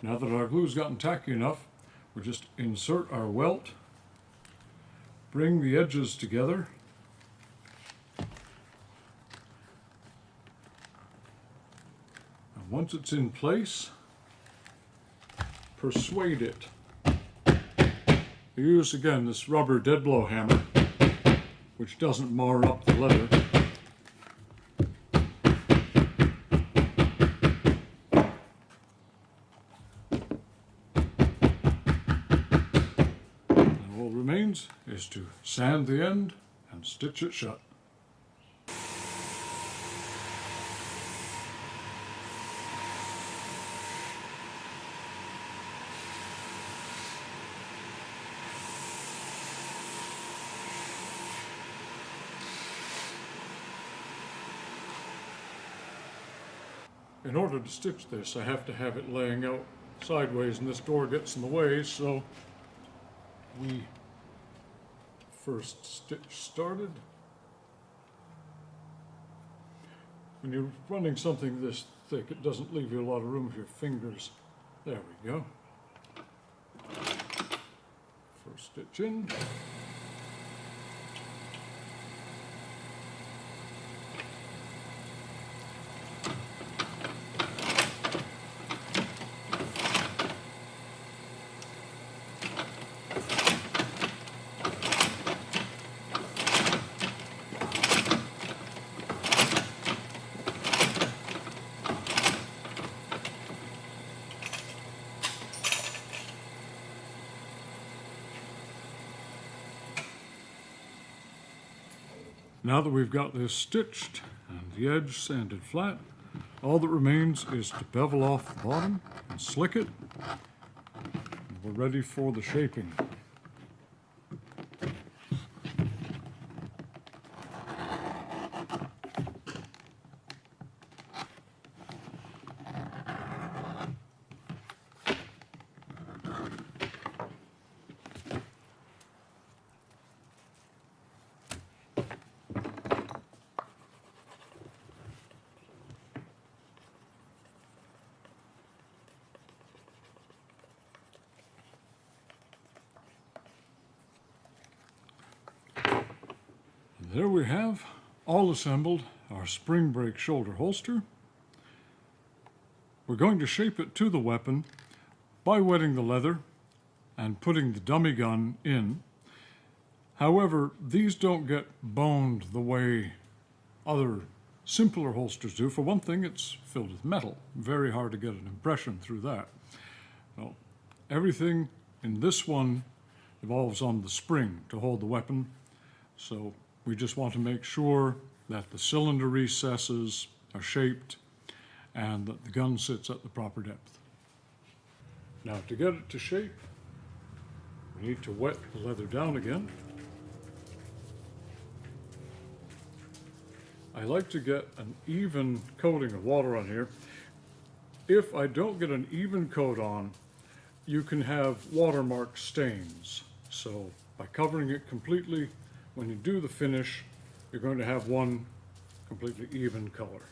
Now that our glue's gotten tacky enough, we'll just insert our welt, bring the edges together, and once it's in place, persuade it. I use again this rubber dead blow hammer. which doesn't mar up the leather. And all remains is to sand the end and stitch it shut. In order to stitch this, I have to have it laying out sideways, and this door gets in the way, so we first stitch started. When you're running something this thick, it doesn't leave you a lot of room for your fingers. There we go. First stitch in. Now that we've got this stitched and the edge sanded flat, all that remains is to bevel off the bottom and slick it. And we're ready for the shaping. There we have, all assembled, our Springbreak shoulder holster. We're going to shape it to the weapon by wetting the leather and putting the dummy gun in. However, these don't get boned the way other simpler holsters do. For one thing, it's filled with metal. Very hard to get an impression through that. Well, everything in this one evolves on the spring to hold the weapon. So we just want to make sure that the cylinder recesses are shaped and that the gun sits at the proper depth. Now, to get it to shape, we need to wet the leather down again. I like to get an even coating of water on here. If I don't get an even coat on, you can have watermark stains. So by covering it completely, when you do the finish, you're going to have one completely even color.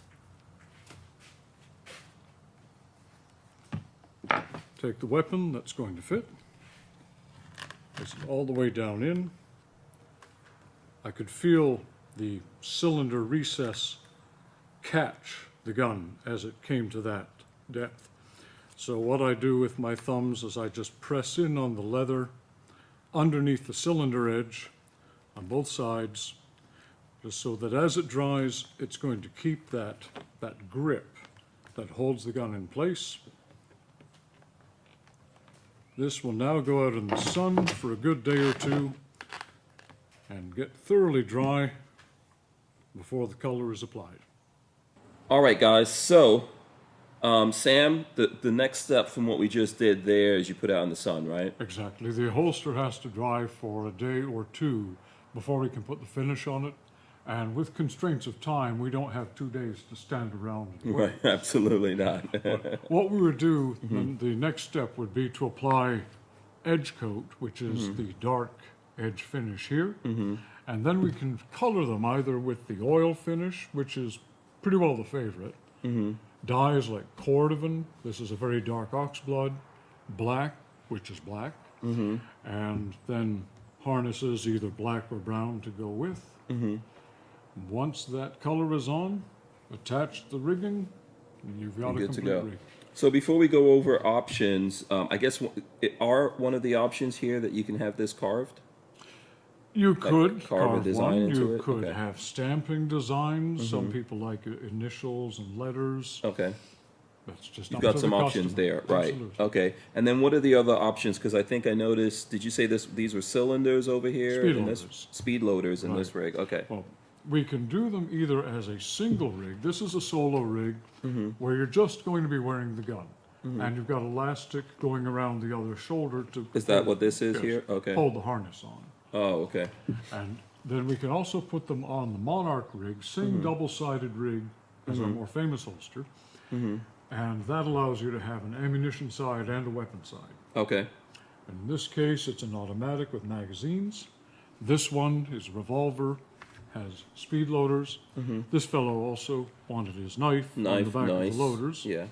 Take the weapon that's going to fit, place it all the way down in. I could feel the cylinder recess catch the gun as it came to that depth. So what I do with my thumbs is I just press in on the leather underneath the cylinder edge on both sides, just so that as it dries, it's going to keep that grip that holds the gun in place. This will now go out in the sun for a good day or two and get thoroughly dry before the color is applied. All right, guys, so Sam, the next step from what we just did there is you put it out in the sun, right? Exactly. The holster has to dry for a day or two before we can put the finish on it. And with constraints of time, we don't have 2 days to stand around and wait. Right, absolutely not. What we would do, the next step would be to apply edge coat, which is the dark edge finish here. And then we can color them either with the oil finish, which is pretty well the favorite. Dyes like cordovan, this is a very dark oxblood, black, which is black, and then harnesses either black or brown to go with. Once that color is on, attach the rigging, and you've got a complete rig. So before we go over options, I guess are one of the options here that you can have this carved? You could carve a design one. into You it? could Okay. have stamping designs. Some people like initials and letters. Okay. That's just You've up got to some the options customer. there, right? Absolutely. Okay. And then what are the other options? Because I think I noticed. Did you say these were cylinders over here? Speed in loaders. This, speed loaders in this rig. Okay. Well, we can do them either as a single rig. This is a solo rig where you're just going to be wearing the gun. And you've got elastic going around the other shoulder to Is that what this is yes, here? Okay. hold the harness on. Oh, okay. And then we can also put them on the Monarch rig, same double-sided rig as our more famous holster. And that allows you to have an ammunition side and a weapon side. Okay. In this case, it's an automatic with magazines. This one is a revolver, has speed loaders. This fellow also wanted his knife on the Knife, back nice. of the loaders. Yeah.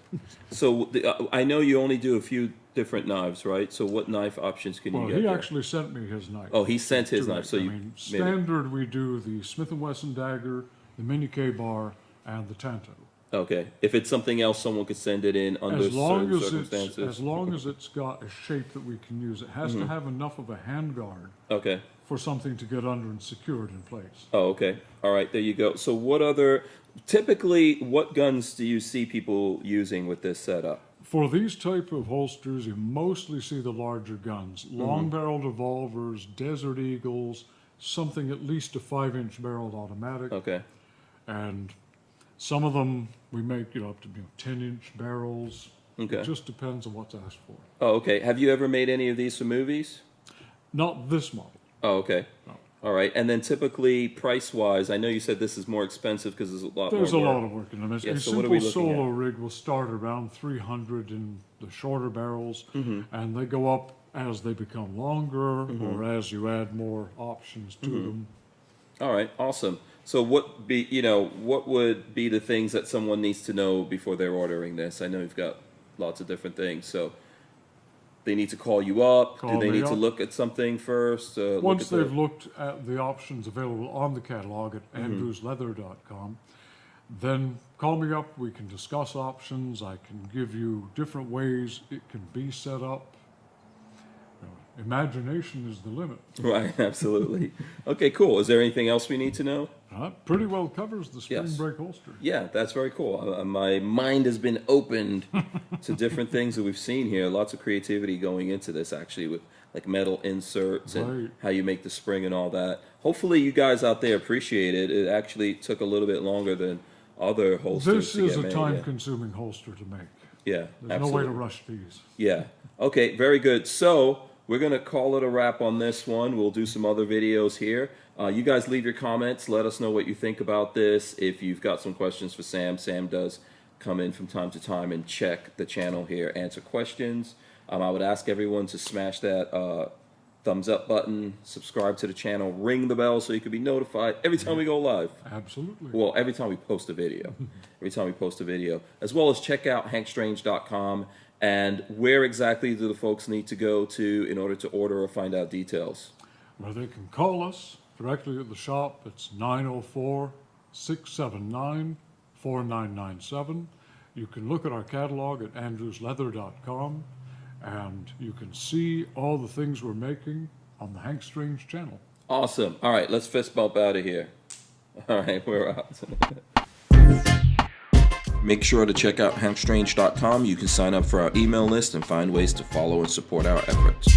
So I know you only do a few different knives, right? So what knife options can Well, you get? he there? actually sent me his knife. Oh, he sent his knife. So I you mean, made it. standard we do the Smith & Wesson dagger, the Mini K-bar, and the Tanto. Okay. If it's something else, someone could send it in under certain circumstances. As long as it's got a shape that we can use, it has to have enough of a handguard Okay. for something to get under and secured in place. Oh, okay. All right, there you go. So typically, what guns do you see people using with this setup? For these type of holsters, you mostly see the larger guns, long-barreled revolvers, Desert Eagles, something at least a 5-inch barreled automatic, Okay. and some of them we make up to 10-inch barrels. Okay. It just depends on what's asked for. Oh, okay. Have you ever made any of these for movies? Not this model. Oh, okay. No. All right. And then typically, price-wise, I know you said this is more expensive because there's a lot There's more a work. lot of work in them. Yeah, A so what are we simple looking solo at? rig will start around 300 in the shorter barrels, Mm-hmm. and they go up as they become longer Mm-hmm. or as you add more options to them. All right, awesome. So what would be the things that someone needs to know before they're ordering this? I know you've got lots of different things, so they need to call you up. Do Call they me need to up. look at something first? Once they've looked at the options available on the catalog at andrewsleather.com, then call me up. We can discuss options. I can give you different ways it can be set up. Imagination is the limit. Right, absolutely. Okay, cool. Is there anything else we need to know? That pretty well covers the Yes. Springbreak holster. Yeah, that's very cool. My mind has been opened to different things that we've seen here. Lots of creativity going into this, actually, with like metal inserts and Right. how you make the spring and all that. Hopefully, you guys out there appreciate it. It actually took a little bit longer than other holsters This to is get a made. time-consuming holster to make. Yeah, There's absolutely. no way to rush these. Yeah. Okay, very good. So we're going to call it a wrap on this one. We'll do some other videos here. You guys leave your comments. Let us know what you think about this. If you've got some questions for Sam, Sam does come in from time to time and check the channel here, answer questions. I would ask everyone to smash that thumbs up button, subscribe to the channel, ring the bell so you can be notified every time we go live. Absolutely. Well, every time we post a video. Every time we post a video. As well as check out hankstrange.com. And where exactly do the folks need to go to in order to order or find out details? Well, they can call us directly at the shop. It's 904-679-4997. You can look at our catalog at andrewsleather.com, and you can see all the things we're making on the Hank Strange channel. Awesome. All right, let's fist bump out of here. All right, we're out. Make sure to check out hankstrange.com. You can sign up for our email list and find ways to follow and support our efforts.